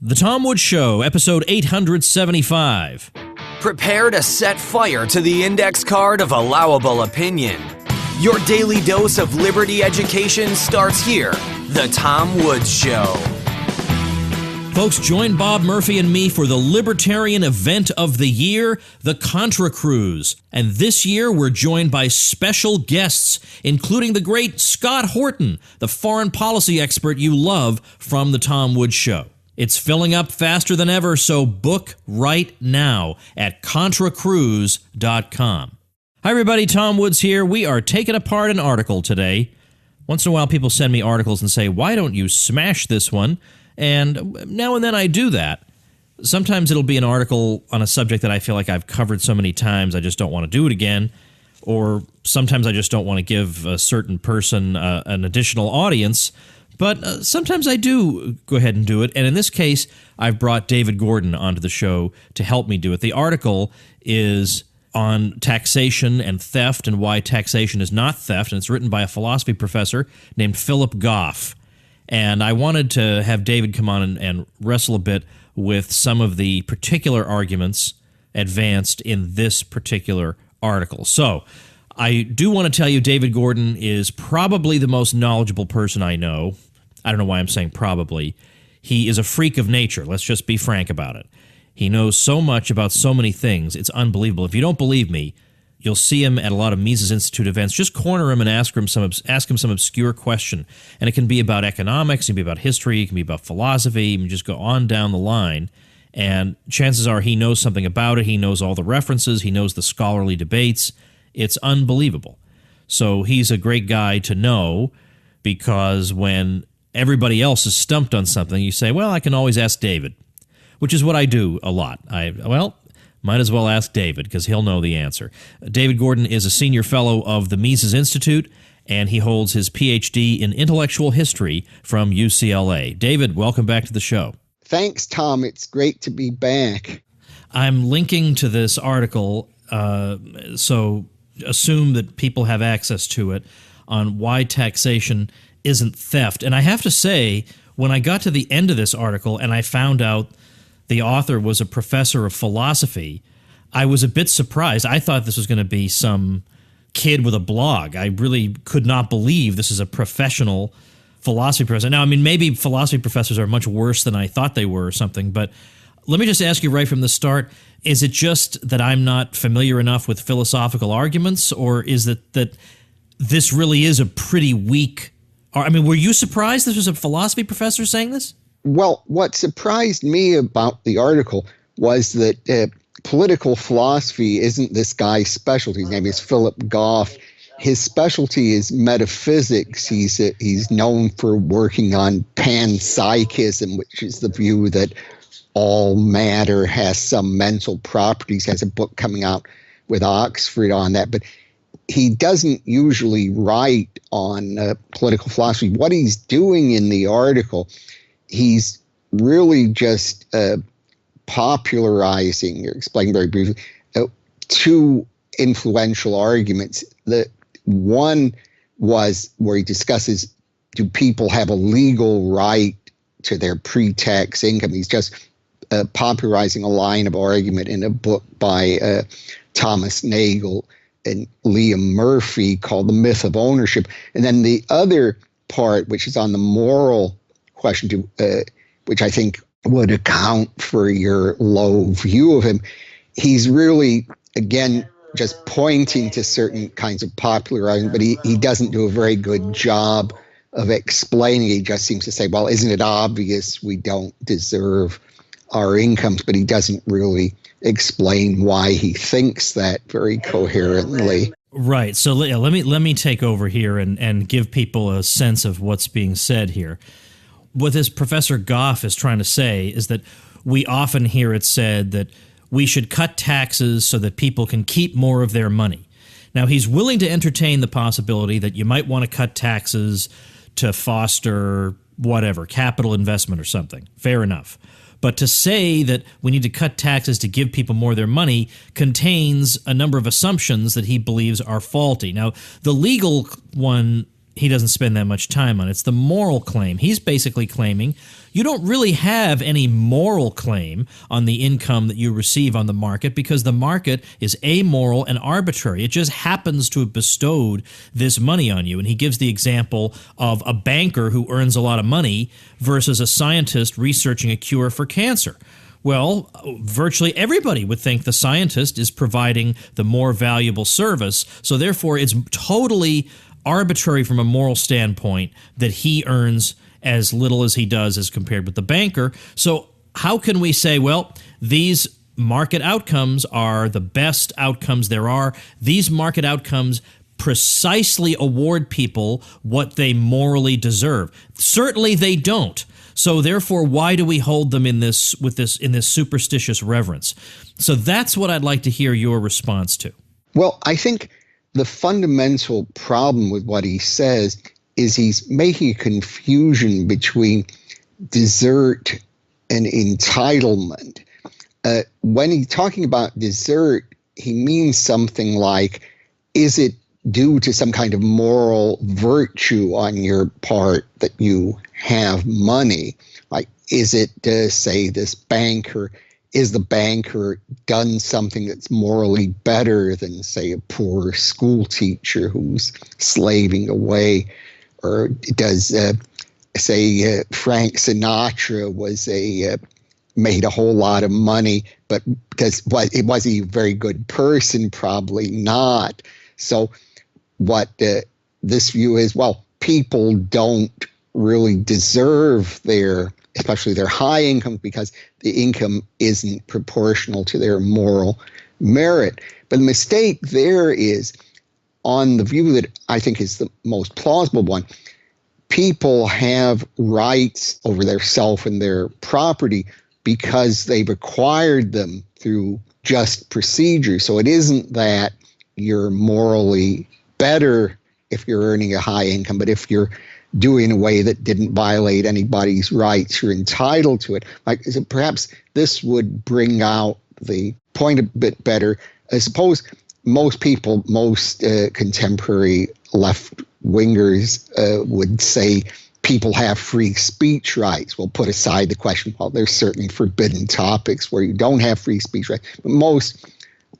The Tom Woods Show, episode 875. Prepare to set fire to the index card of allowable opinion. Your daily dose of liberty education starts here. The Tom Woods Show. Folks, join Bob Murphy and me for the Libertarian event of the year, the Contra Cruise. And this year, we're joined by special guests, including the great Scott Horton, the foreign policy expert you love from the Tom Woods Show. It's filling up faster than ever, so book right now at contracruise.com. Hi, everybody. Tom Woods here. We are taking apart an article today. Once in a while, people send me articles and say, why don't you smash this one? And now and then I do that. Sometimes it'll be an article on a subject that I feel like I've covered so many times I just don't want to do it again. Or sometimes I just don't want to give a certain person an additional audience. But sometimes I do go ahead and do it. And in this case, I've brought David Gordon onto the show to help me do it. The article is on taxation and theft and why taxation is not theft. And it's written by a philosophy professor named Philip Goff. And I wanted to have David come on and wrestle a bit with some of the particular arguments advanced in this particular article. So I do want to tell you David Gordon is probably the most knowledgeable person I know. I don't know why I'm saying probably. He is a freak of nature. Let's just be frank about it. He knows so much about so many things. It's unbelievable. If you don't believe me, you'll see him at a lot of Mises Institute events. Just corner him and ask him some obscure question. And it can be about economics, it can be about history, it can be about philosophy. You can just go on down the line. And chances are he knows something about it. He knows all the references. He knows the scholarly debates. It's unbelievable. So he's a great guy to know, because when everybody else is stumped on something, you say, well, I can always ask David, which is what I do a lot. Might as well ask David, because he'll know the answer. David Gordon is a senior fellow of the Mises Institute, and he holds his Ph.D. in intellectual history from UCLA. David, welcome back to the show. Thanks, Tom. It's great to be back. I'm linking to this article, so assume that people have access to it, on why taxation isn't theft. And I have to say, when I got to the end of this article and I found out the author was a professor of philosophy, I was a bit surprised. I thought this was going to be some kid with a blog. I really could not believe this is a professional philosophy professor. Now, I mean, maybe philosophy professors are much worse than I thought they were or something, but let me just ask you right from the start, is it just that I'm not familiar enough with philosophical arguments, or is it that this really is a pretty weak... I mean, were you surprised this was a philosophy professor saying this? Well, what surprised me about the article was that political philosophy isn't this guy's specialty. His name is Philip Goff. His specialty is metaphysics. He's known for working on panpsychism, which is the view that all matter has some mental properties. He has a book coming out with Oxford on that. But he doesn't usually write on political philosophy. What he's doing in the article, he's really just popularizing, or explaining very briefly, two influential arguments. The one was where he discusses, do people have a legal right to their pre-tax income? He's just popularizing a line of argument in a book by Thomas Nagel and Liam Murphy called The Myth of Ownership. And then the other part, which is on the moral question, which I think would account for your low view of him, he's really, again, just pointing to certain kinds of popular argument, but he doesn't do a very good job of explaining. He just seems to say, well, isn't it obvious we don't deserve our incomes? But he doesn't really explain why he thinks that very coherently. Right. So let me take over here and give people a sense of what's being said here. What this Professor Goff is trying to say is that we often hear it said that we should cut taxes so that people can keep more of their money. Now, he's willing to entertain the possibility that you might want to cut taxes to foster whatever, capital investment or something. Fair enough. But to say that we need to cut taxes to give people more of their money contains a number of assumptions that he believes are faulty. Now, the legal one he doesn't spend that much time on. It's the moral claim. He's basically claiming you don't really have any moral claim on the income that you receive on the market because the market is amoral and arbitrary. It just happens to have bestowed this money on you. And he gives the example of a banker who earns a lot of money versus a scientist researching a cure for cancer. Well, virtually everybody would think the scientist is providing the more valuable service, so therefore it's totally arbitrary from a moral standpoint that he earns as little as he does as compared with the banker. So how can we say, well, these market outcomes are the best outcomes there are? These market outcomes precisely award people what they morally deserve. Certainly they don't. So therefore, why do we hold them in this superstitious reverence? So that's what I'd like to hear your response to. Well, I think the fundamental problem with what he says is he's making a confusion between desert and entitlement. When he's talking about desert, he means something like, is it due to some kind of moral virtue on your part that you have money? Like, is it, say, this banker, is the banker done something that's morally better than, say, a poor school teacher who's slaving away? Or does, say, Frank Sinatra made a whole lot of money, but was he a very good person? Probably not. So what this view is, well, people don't really deserve especially their high income, because the income isn't proportional to their moral merit. But the mistake there is on the view that I think is the most plausible one. People have rights over their self and their property because they've acquired them through just procedure. So it isn't that you're morally better if you're earning a high income, but if you're doing a way that didn't violate anybody's rights, you're entitled to it. Like, so perhaps this would bring out the point a bit better. I suppose most people, most contemporary left-wingers would say people have free speech rights. We'll put aside the question, well, there's certainly forbidden topics where you don't have free speech rights, but most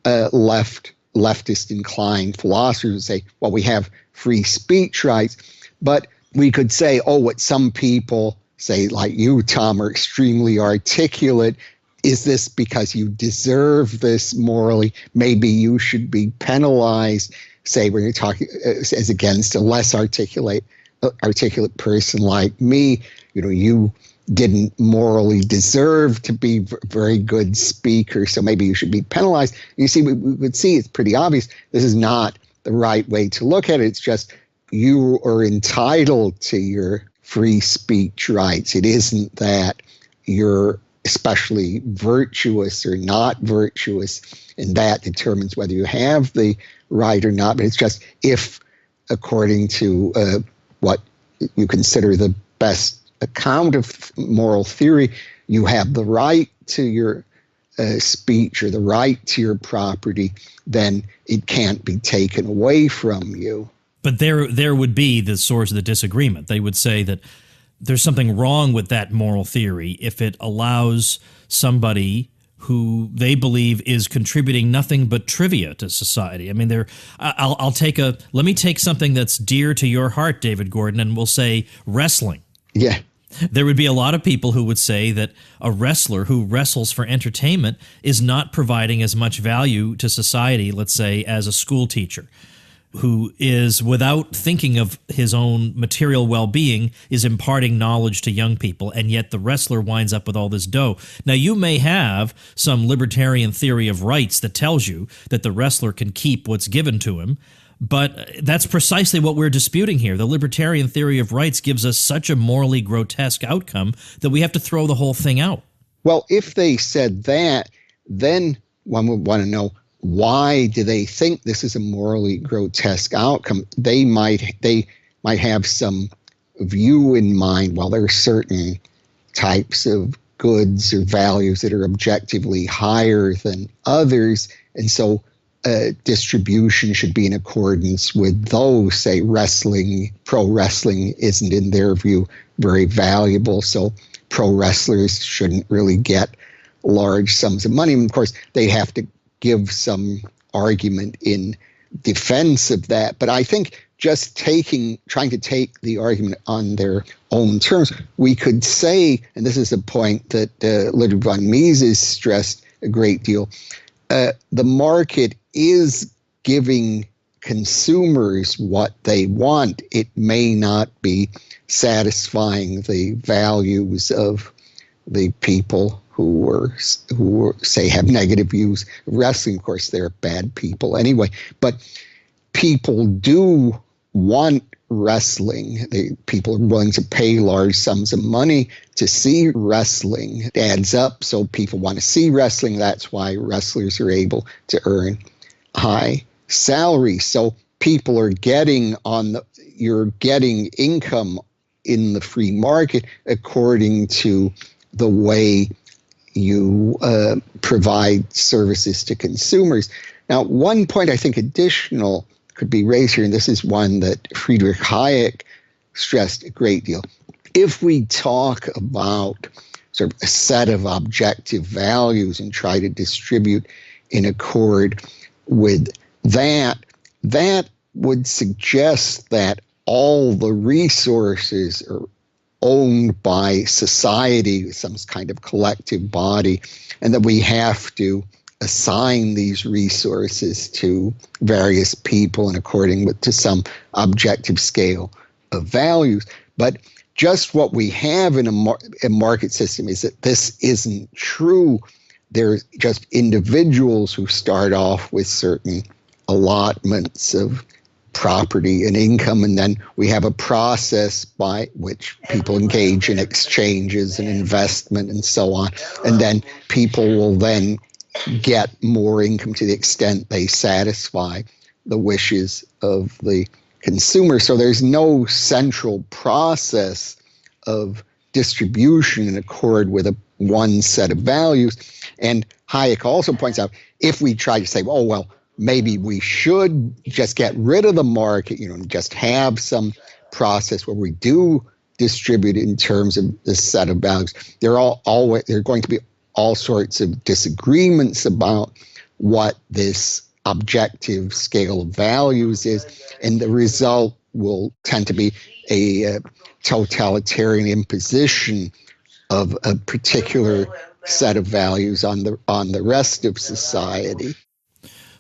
leftist inclined philosophers would say, well, we have free speech rights. But we could say, oh, what some people say, like you, Tom, are extremely articulate. Is this because you deserve this morally? Maybe you should be penalized, say, when you're talking as against a less articulate person like me. You know, you didn't morally deserve to be a very good speaker, so maybe you should be penalized. You see, we would see it's pretty obvious this is not the right way to look at it. It's just you are entitled to your free speech rights. It isn't that you're especially virtuous or not virtuous, and that determines whether you have the right or not. But it's just if, according to what you consider the best account of moral theory, you have the right to your speech or the right to your property, then it can't be taken away from you. But there would be the source of the disagreement. They would say that there's something wrong with that moral theory if it allows somebody who they believe is contributing nothing but trivia to society. I mean, let me take something that's dear to your heart, David Gordon, and we'll say wrestling. Yeah. There would be a lot of people who would say that a wrestler who wrestles for entertainment is not providing as much value to society, let's say, as a school teacher who is, without thinking of his own material well-being, is imparting knowledge to young people, and yet the wrestler winds up with all this dough. Now, you may have some libertarian theory of rights that tells you that the wrestler can keep what's given to him, but that's precisely what we're disputing here. The libertarian theory of rights gives us such a morally grotesque outcome that we have to throw the whole thing out. Well, if they said that, then one would want to know, why do they think this is a morally grotesque outcome? They might have some view in mind. Well, there are certain types of goods or values that are objectively higher than others, and so distribution should be in accordance with those. Say pro wrestling isn't in their view very valuable, so pro wrestlers shouldn't really get large sums of money. And of course, they have to give some argument in defense of that. But I think just trying to take the argument on their own terms, we could say, and this is a point that Ludwig von Mises stressed a great deal, the market is giving consumers what they want. It may not be satisfying the values of the people who say have negative views of wrestling. Of course, they're bad people anyway, but people do want wrestling. People are willing to pay large sums of money to see wrestling. It adds up, so people want to see wrestling. That's why wrestlers are able to earn high salaries. So people are you're getting income in the free market according to the way you provide services to consumers. Now, one point I think additional could be raised here, and this is one that Friedrich Hayek stressed a great deal. If we talk about sort of a set of objective values and try to distribute in accord with that, that would suggest that all the resources are owned by society, some kind of collective body, and that we have to assign these resources to various people and according to some objective scale of values. But just what we have in a market system is that this isn't true. There's just individuals who start off with certain allotments of property and income, and then we have a process by which people engage in exchanges and investment and so on, and then people will then get more income to the extent they satisfy the wishes of the consumer. So there's no central process of distribution in accord with one set of values. And Hayek also points out, if we try to say, oh, well, maybe we should just get rid of the market, and just have some process where we do distribute in terms of this set of values, there are going to be all sorts of disagreements about what this objective scale of values is, and the result will tend to be a totalitarian imposition of a particular set of values on the rest of society.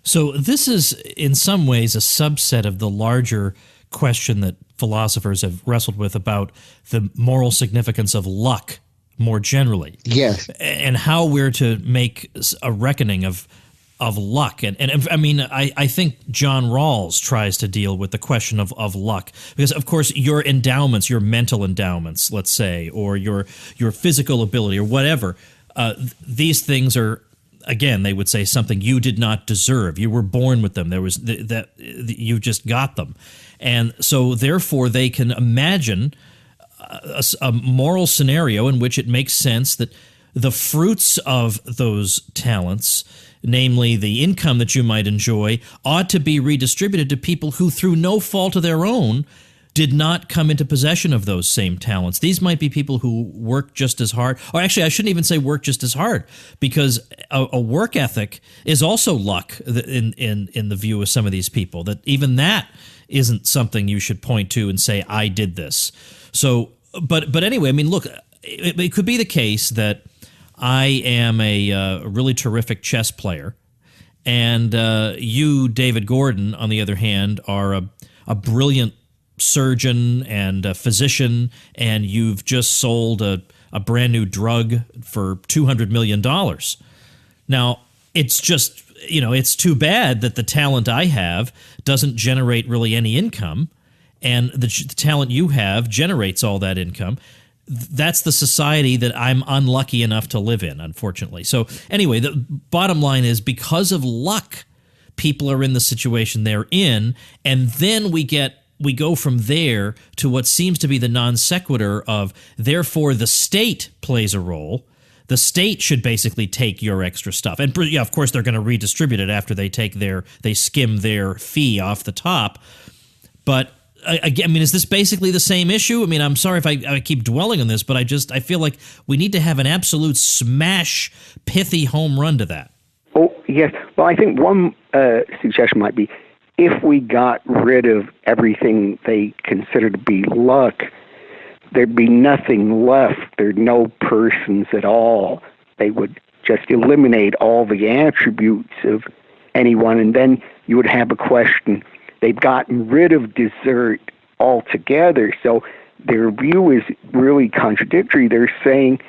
So this is in some ways a subset of the larger question that philosophers have wrestled with about the moral significance of luck more generally. Yes. And how we're to make a reckoning of luck. And I mean, I think John Rawls tries to deal with the question of luck, because of course your endowments, your mental endowments, let's say, or your physical ability or whatever, these things are, again, they would say something you did not deserve. You were born with them. There was that you just got them. And so therefore they can imagine a moral scenario in which it makes sense that the fruits of those talents, namely the income that you might enjoy, ought to be redistributed to people who, through no fault of their own, did not come into possession of those same talents. These might be people who work just as hard. Or actually, I shouldn't even say work just as hard, because a work ethic is also luck in the view of some of these people, that even that isn't something you should point to and say, I did this. So, but anyway, I mean, look, it could be the case that I am a really terrific chess player, and you, David Gordon, on the other hand, are a brilliant surgeon and a physician, and you've just sold a brand new drug for $200 million. Now, it's just, it's too bad that the talent I have doesn't generate really any income, and the talent you have generates all that income. That's the society that I'm unlucky enough to live in, unfortunately. So anyway, the bottom line is, because of luck, people are in the situation they're in, and then we go from there to what seems to be the non sequitur of, therefore the state plays a role. the state should basically take your extra stuff. And yeah, of course, they're going to redistribute it after they skim their fee off the top. But again, I mean, is this basically the same issue? I mean, I'm sorry if I keep dwelling on this, but I feel like we need to have an absolute smash, pithy home run to that. Oh, yes. Well, I think one suggestion might be if we got rid of everything they consider to be luck, there'd be nothing left. There'd no persons at all. They would just eliminate all the attributes of anyone, and then you would have a question. They've gotten rid of desert altogether, so their view is really contradictory. They're saying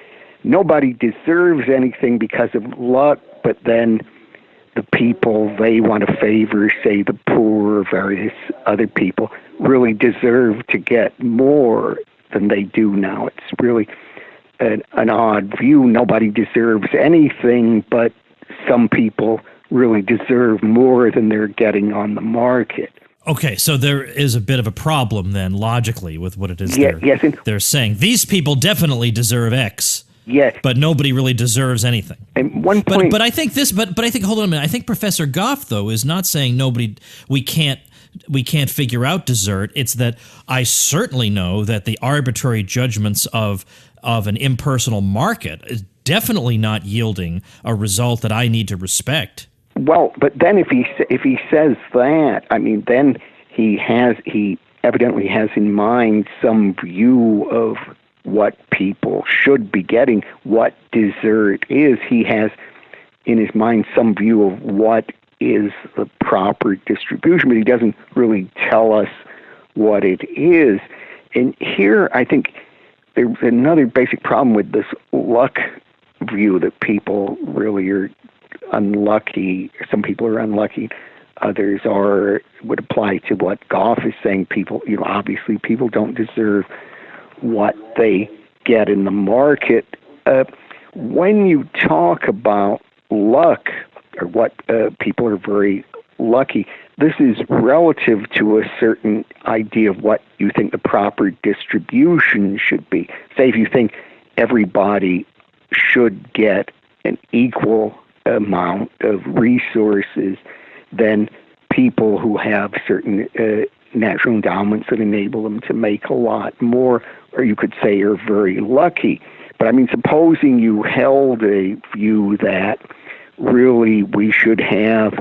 nobody deserves anything because of luck, but then the people they want to favor, say the poor or various other people, really deserve to get more than they do now. It's really an odd view. Nobody deserves anything, but some people really deserve more than they're getting on the market. Okay, so there is a bit of a problem then, logically, with what it is they're saying. These people definitely deserve X. Yes. But nobody really deserves anything. And one point, but I think hold on a minute. I think Professor Goff, though, is not saying we can't figure out desert. It's that I certainly know that the arbitrary judgments of an impersonal market is definitely not yielding a result that I need to respect. Well, but then if he says that, I mean, then he evidently has in mind some view of what people should be getting, what desert is. He has in his mind some view of what is the proper distribution, but he doesn't really tell us what it is. And here I think there's another basic problem with this luck view, that people really are unlucky. Some people are unlucky. Others would apply to what Goff is saying. People, obviously people don't deserve what they get in the market. When you talk about luck, or what people are very lucky, this is relative to a certain idea of what you think the proper distribution should be. Say if you think everybody should get an equal amount of resources, then people who have certain natural endowments that enable them to make a lot more, or you could say are very lucky. But I mean, supposing you held a view that really we should have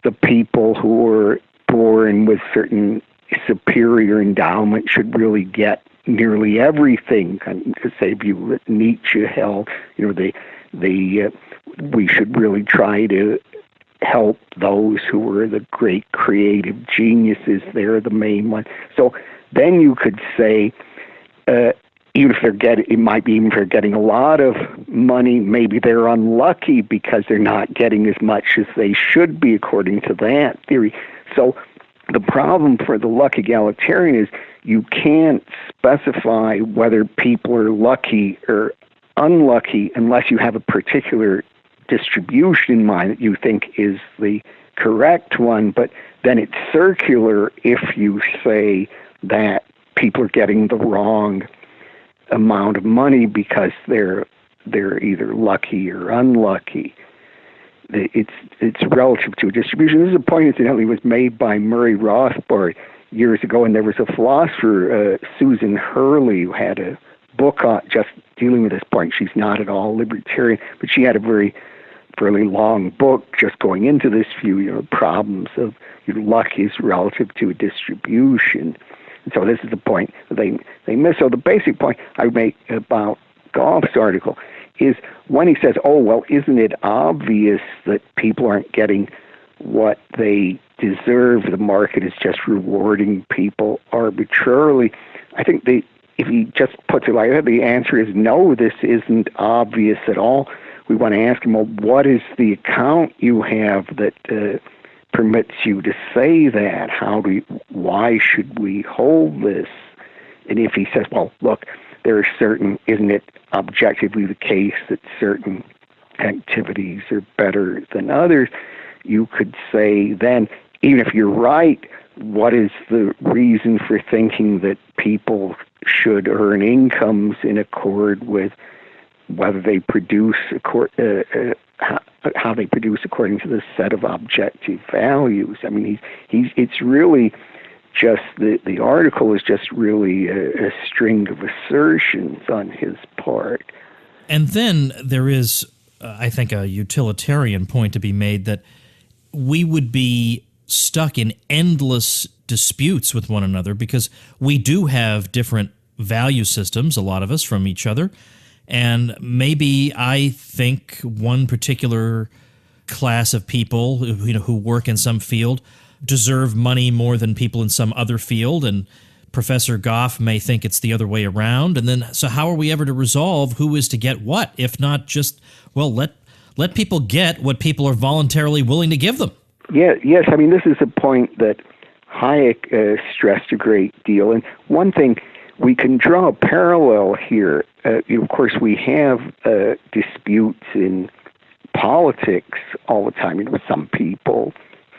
the people who are born with certain superior endowment should really get nearly everything. To say view that Nietzsche held, we should really try to help those who are the great creative geniuses. They're the main one. So then you could say, even if they're getting a lot of money, maybe they're unlucky because they're not getting as much as they should be according to that theory. So the problem for the luck egalitarian is you can't specify whether people are lucky or unlucky unless you have a particular distribution in mind that you think is the correct one, but then it's circular if you say that people are getting the wrong amount of money because they're either lucky or unlucky. It's relative to a distribution. This is a point, incidentally, was made by Murray Rothbard years ago, and there was a philosopher, Susan Hurley, who had a book just dealing with this point. She's not at all libertarian, but she had a fairly long book just going into this view, problems of luck is relative to a distribution. And so this is the point they miss. So the basic point I make about Goff's article is when he says, oh, well, isn't it obvious that people aren't getting what they deserve? The market is just rewarding people arbitrarily. I think if he just puts it like that, the answer is no, this isn't obvious at all. We want to ask him, well, what is the account you have that permits you to say that? Why should we hold this? And if he says, well, look, there are isn't it objectively the case that certain activities are better than others? You could say then, even if you're right, what is the reason for thinking that people should earn incomes in accord with whether they produce how they produce according to the set of objective values. I mean, it's really just the article is just really a string of assertions on his part. And then there is, I think, a utilitarian point to be made that we would be stuck in endless disputes with one another because we do have different value systems, a lot of us, from each other. And maybe I think one particular class of people who work in some field deserve money more than people in some other field, and Professor Goff may think it's the other way around. And then, so how are we ever to resolve who is to get what, if not just, well, let people get what people are voluntarily willing to give them? Yeah, yes, I mean, this is a point that Hayek stressed a great deal. And one thing, we can draw a parallel here. Of course, we have disputes in politics all the time. Some people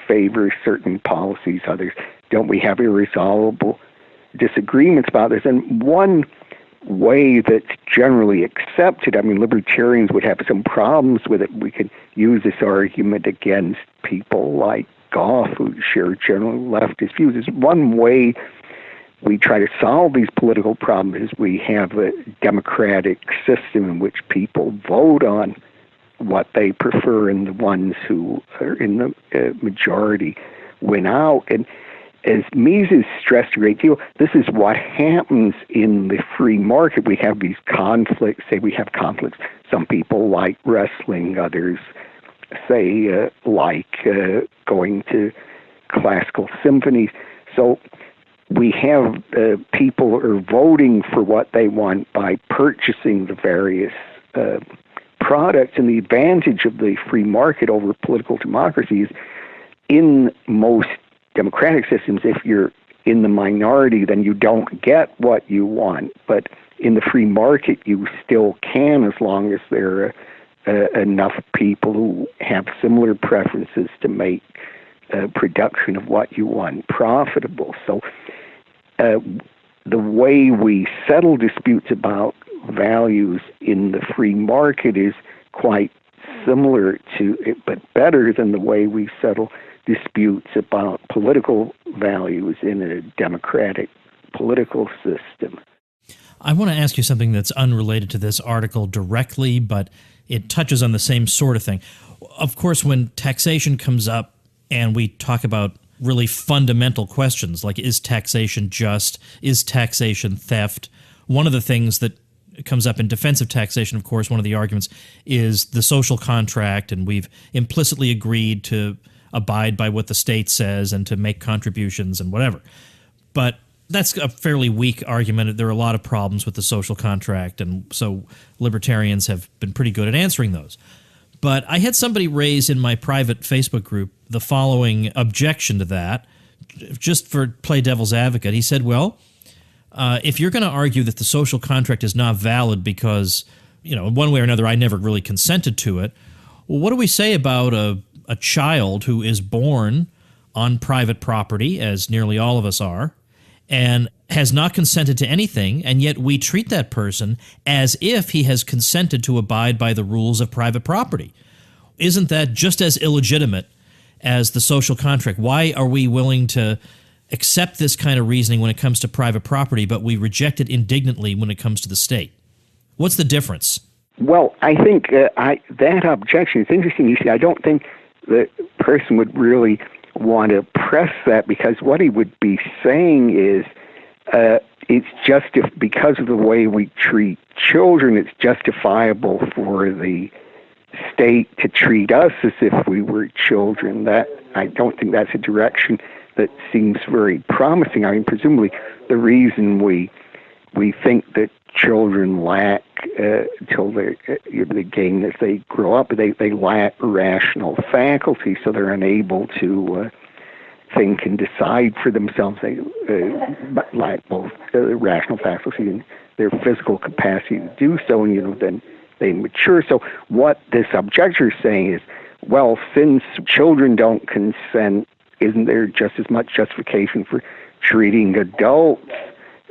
favor certain policies, others don't. We have irresolvable disagreements about this. And one way that's generally accepted, I mean, libertarians would have some problems with it. We could use this argument against people like Goff, who share general leftist views. Is one way we try to solve these political problems is we have a democratic system in which people vote on what they prefer, and the ones who are in the majority win out. And as Mises stressed a great deal, this is what happens in the free market. We have these conflicts. Say we have conflicts. Some people like wrestling, others say like going to classical symphonies. So we have people are voting for what they want by purchasing the various products. And the advantage of the free market over political democracy is, in most democratic systems, if you're in the minority, then you don't get what you want. But in the free market, you still can, as long as there are enough people who have similar preferences to make production of what you want profitable. So the way we settle disputes about values in the free market is quite similar to it, but better than the way we settle disputes about political values in a democratic political system. I want to ask you something that's unrelated to this article directly, but it touches on the same sort of thing. Of course, when taxation comes up and we talk about really fundamental questions like, is taxation just? Is taxation theft? One of the things that comes up in defense of taxation, of course, one of the arguments is the social contract, and we've implicitly agreed to abide by what the state says and to make contributions and whatever. But that's a fairly weak argument. There are a lot of problems with the social contract, and so libertarians have been pretty good at answering those. But I had somebody raise in my private Facebook group the following objection to that, just for play devil's advocate. He said, well, if you're going to argue that the social contract is not valid because, one way or another I never really consented to it, well, what do we say about a child who is born on private property, as nearly all of us are, and has not consented to anything, and yet we treat that person as if he has consented to abide by the rules of private property? Isn't that just as illegitimate as the social contract? Why are we willing to accept this kind of reasoning when it comes to private property, but we reject it indignantly when it comes to the state? What's the difference? Well, I think that objection is interesting. You see, I don't think the person would really want to press that, because what he would be saying is it's because of the way we treat children, it's justifiable for the state to treat us as if we were children. That I don't think that's a direction that seems very promising. I mean, presumably the reason we think that children lack until they gain as they grow up, they lack rational faculty, so they're unable to think and decide for themselves. They lack both rational faculty and their physical capacity to do so, and then they mature. So what this objector is saying is, well, since children don't consent, isn't there just as much justification for treating adults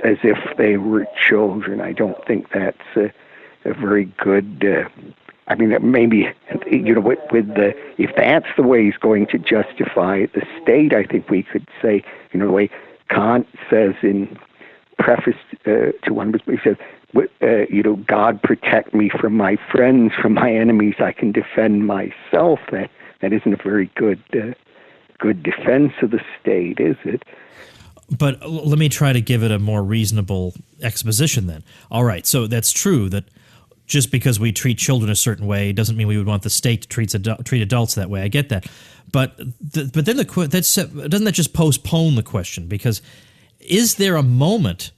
as if they were children? I don't think that's a very good. I mean, maybe with the if that's the way he's going to justify the state, I think we could say, the way Kant says in preface to one of his, he says, God protect me from my friends, from my enemies. I can defend myself. That isn't a very good defense of the state, is it? But let me try to give it a more reasonable exposition then. All right, so that's true that just because we treat children a certain way doesn't mean we would want the state to treat adults that way. I get that. But then doesn't that just postpone the question? Because is there a moment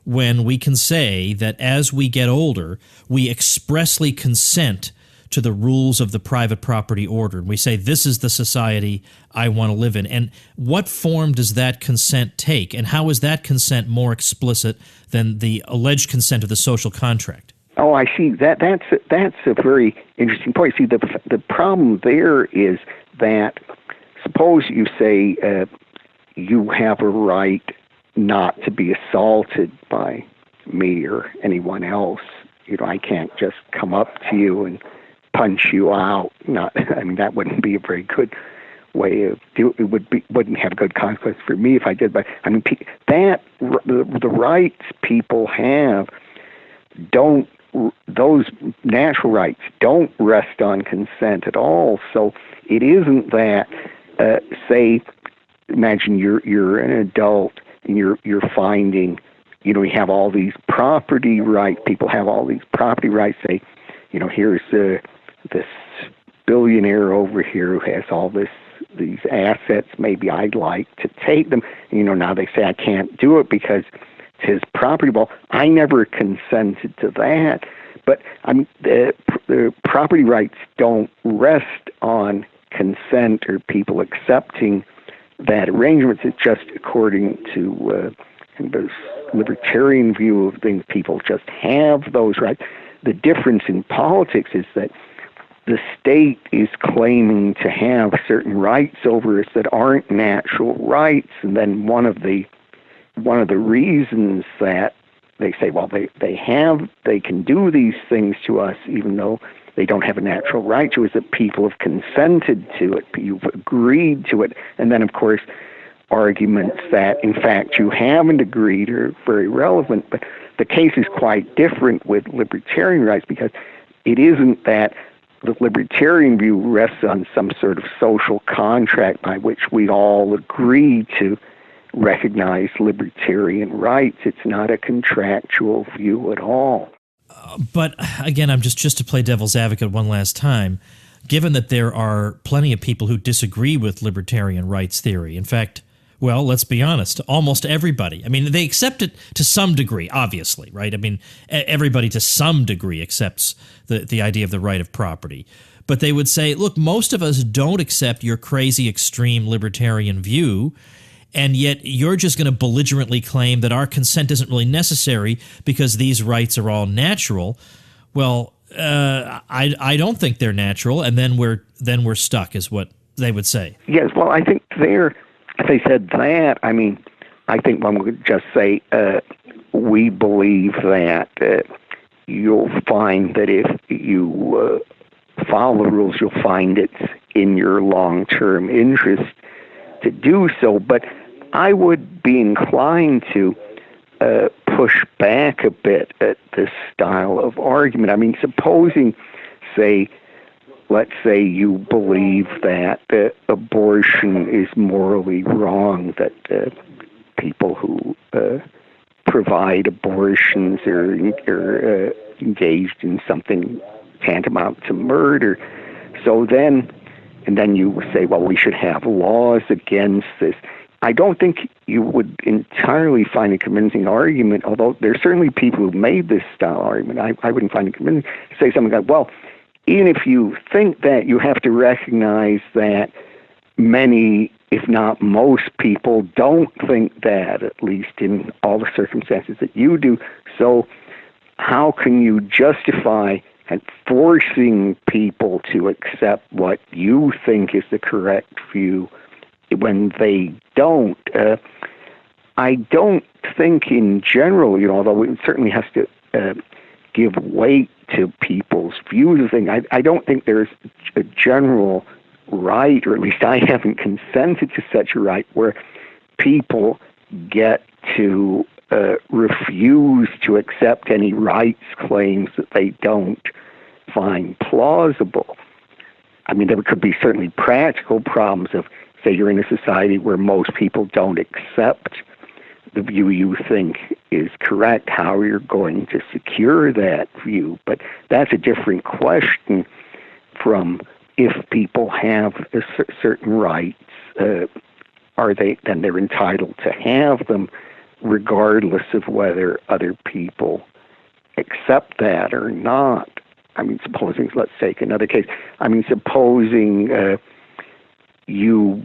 when we can say that as we get older, we expressly consent to the rules of the private property order? And we say, this is the society I want to live in. And what form does that consent take? And how is that consent more explicit than the alleged consent of the social contract? Oh, I see. That's a very interesting point. See, the problem there is that suppose you say you have a right not to be assaulted by me or anyone else. I can't just come up to you and punch you out. That wouldn't be a very good way of do it. Wouldn't have good consequence for me if I did. But the rights people have those natural rights don't rest on consent at all. So it isn't that, say, imagine you're an adult and you're finding, you have all these property rights. People have all these property rights. Say, here's this billionaire over here who has all these assets. Maybe I'd like to take them. Now they say I can't do it because it's his property. Well, I never consented to that. But the property rights don't rest on consent or people accepting that arrangement. It's just according to the libertarian view of things. People just have those rights. The difference in politics is that the state is claiming to have certain rights over us that aren't natural rights, and then one of the reasons that they say, well, they can do these things to us even though they don't have a natural right to, is that people have consented to it, you've agreed to it, and then of course arguments that in fact you haven't agreed are very relevant. But the case is quite different with libertarian rights, because it isn't that the libertarian view rests on some sort of social contract by which we all agree to recognize libertarian rights. It's not a contractual view at all. But again, I'm just to play devil's advocate one last time, given that there are plenty of people who disagree with libertarian rights theory. In fact, well, let's be honest, almost everybody. I mean, they accept it to some degree, obviously, right? I mean, everybody to some degree accepts the idea of the right of property. But they would say, look, most of us don't accept your crazy extreme libertarian view, and yet you're just going to belligerently claim that our consent isn't really necessary because these rights are all natural. Well, I don't think they're natural, and then we're stuck, is what they would say. Yes, well, I think if they said that, I mean, I think one would just say, we believe that you'll find that if you follow the rules, you'll find it's in your long-term interest to do so. But I would be inclined to push back a bit at this style of argument. I mean, supposing, let's say you believe that abortion is morally wrong, that people who provide abortions are engaged in something tantamount to murder. So then you say, well, we should have laws against this. I don't think you would entirely find a convincing argument, although there's certainly people who made this style argument. I wouldn't find it convincing to say something like, well, even if you think that, you have to recognize that many, if not most people, don't think that, at least in all the circumstances that you do. So how can you justify and forcing people to accept what you think is the correct view when they don't? I don't think in general, although it certainly has to give weight to people's views of things. I don't think there's a general right, or at least I haven't consented to such a right, where people get to refuse to accept any rights claims that they don't find plausible. I mean, there could be certainly practical problems of, say, you're in a society where most people don't accept the view you think is correct, how you're going to secure that view. But that's a different question from if people have certain rights, then they're entitled to have them, regardless of whether other people accept that or not. I mean, supposing, let's take another case. I mean, supposing you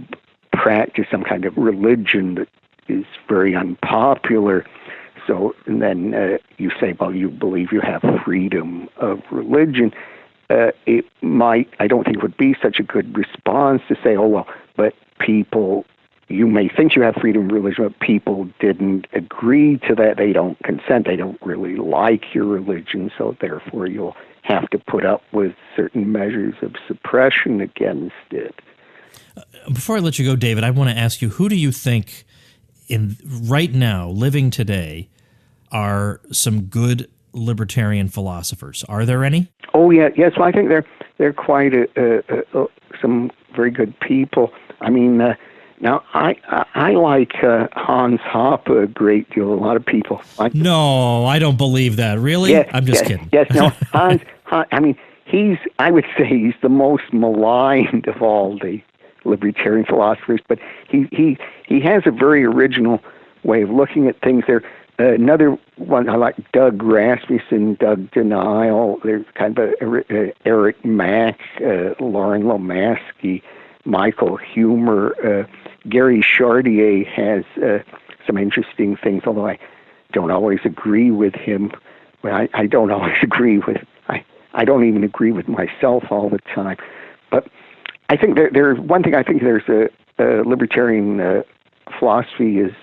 practice some kind of religion that is very unpopular, and then you say, well, you believe you have freedom of religion. It might, I don't think it would be such a good response to say, oh, well, but people, you may think you have freedom of religion, but people didn't agree to that. They don't consent. They don't really like your religion, so therefore you'll have to put up with certain measures of suppression against it. Before I let you go, David, I want to ask you, who do you think right now, living today, are some good libertarian philosophers? Are there any? Oh, yeah. Yes, well, I think they're quite some very good people. I mean, now I like Hans Hoppe a great deal. A lot of people like him. No, I don't believe that. Really? Yes, I'm just kidding. Yes, no, Hans, I mean, I would say he's the most maligned of all the libertarian philosophers, but he has a very original way of looking at things. There, another one I like, Doug Rasmussen, Doug Denial. There's kind of Eric Mack, Lauren Lomaski, Michael Humer, Gary Chartier has some interesting things, although I don't always agree with him. Well, I don't always agree with. I don't even agree with myself all the time. But I think there's one thing. I think there's a libertarian philosophy is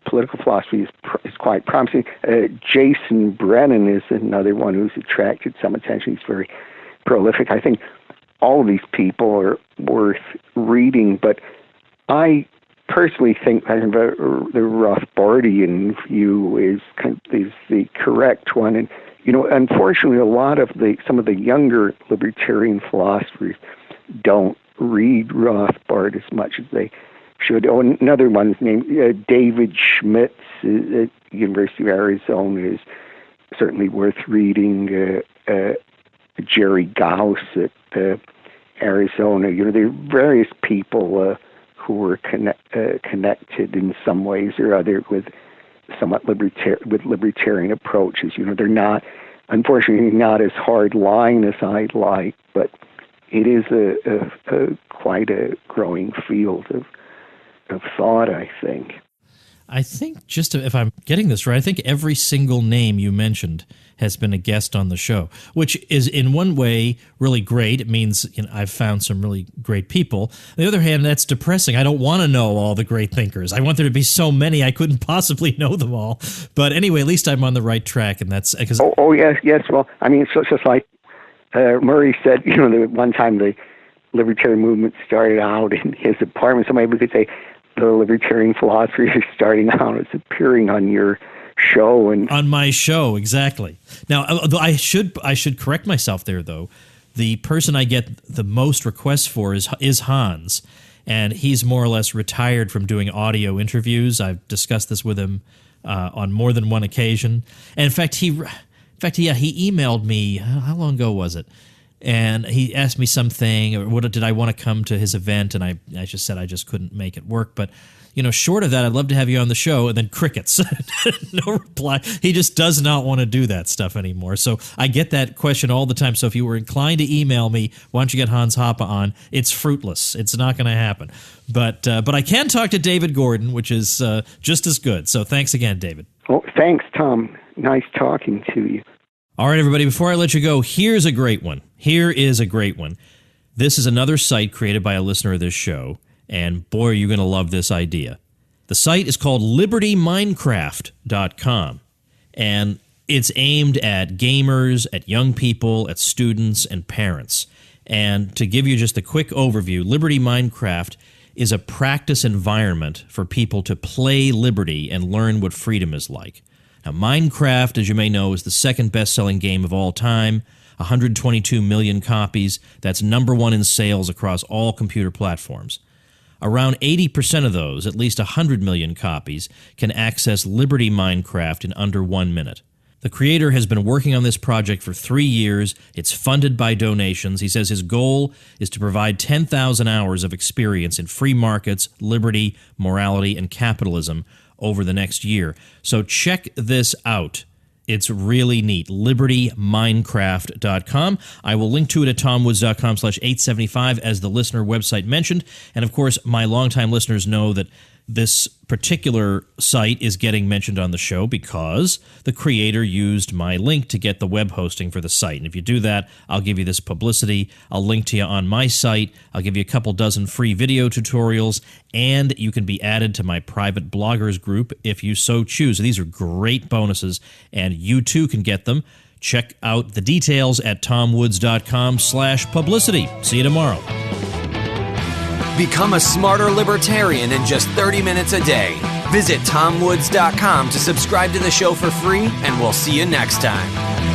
political philosophy is quite promising. Jason Brennan is another one who's attracted some attention. He's very prolific. I think all of these people are worth reading, but I personally think that the Rothbardian view is the correct one. And unfortunately, a lot of some of the younger libertarian philosophers don't read Rothbard as much as they should. Oh, another one's named David Schmitz at University of Arizona is certainly worth reading. Jerry Gauss at Arizona. There are various people who are connected in some ways or other with somewhat libertarian approaches. They're not, unfortunately, not as hard line as I'd like, but it is a quite a growing field of thought, I think. I think, just if I'm getting this right, I think every single name you mentioned has been a guest on the show, which is in one way really great. It means I've found some really great people. On the other hand, that's depressing. I don't want to know all the great thinkers. I want there to be so many I couldn't possibly know them all. But anyway, at least I'm on the right track, and that's because. Oh yes. Well, I mean, it's just like Murray said. The one time the libertarian movement started out in his apartment. So maybe we could say the libertarian philosophers are starting out as appearing on your show and on my show, exactly. Now, I should correct myself there, though. The person I get the most requests for is Hans, and he's more or less retired from doing audio interviews. I've discussed this with him on more than one occasion. And in fact, he emailed me. How long ago was it? And he asked me something, or did I want to come to his event? And I just said I just couldn't make it work. But, short of that, I'd love to have you on the show. And then crickets. No reply. He just does not want to do that stuff anymore. So I get that question all the time. So if you were inclined to email me, why don't you get Hans Hoppe on? It's fruitless. It's not going to happen. But I can talk to David Gordon, which is just as good. So thanks again, David. Oh, thanks, Tom. Nice talking to you. All right, everybody, before I let you go, here's a great one. Here is a great one. This is another site created by a listener of this show, and boy, are you going to love this idea. The site is called libertyminecraft.com, and It's aimed at gamers, at young people, at students, and parents. And to give you just a quick overview, Liberty Minecraft is a practice environment for people to play Liberty and learn what freedom is like. Now, Minecraft, as you may know, is the second best-selling game of all time, 122 million copies. That's #1 in sales across all computer platforms. Around 80% of those, at least 100 million copies, can access Liberty Minecraft in under 1 minute. The creator has been working on this project for 3 years. It's funded by donations. He says his goal is to provide 10,000 hours of experience in free markets, liberty, morality, and capitalism over the next year. So check this out. It's really neat. LibertyMinecraft.com. I will link to it at tomwoods.com/875 as the listener website mentioned. And of course, my longtime listeners know that this particular site is getting mentioned on the show because the creator used my link to get the web hosting for the site. And if you do that, I'll give you this publicity. I'll link to you on my site. I'll give you a couple dozen free video tutorials, and you can be added to my private bloggers group if you so choose. These are great bonuses, and you too can get them. Check out the details at tomwoods.com/publicity. See you tomorrow. Become a smarter libertarian in just 30 minutes a day. Visit tomwoods.com to subscribe to the show for free, and we'll see you next time.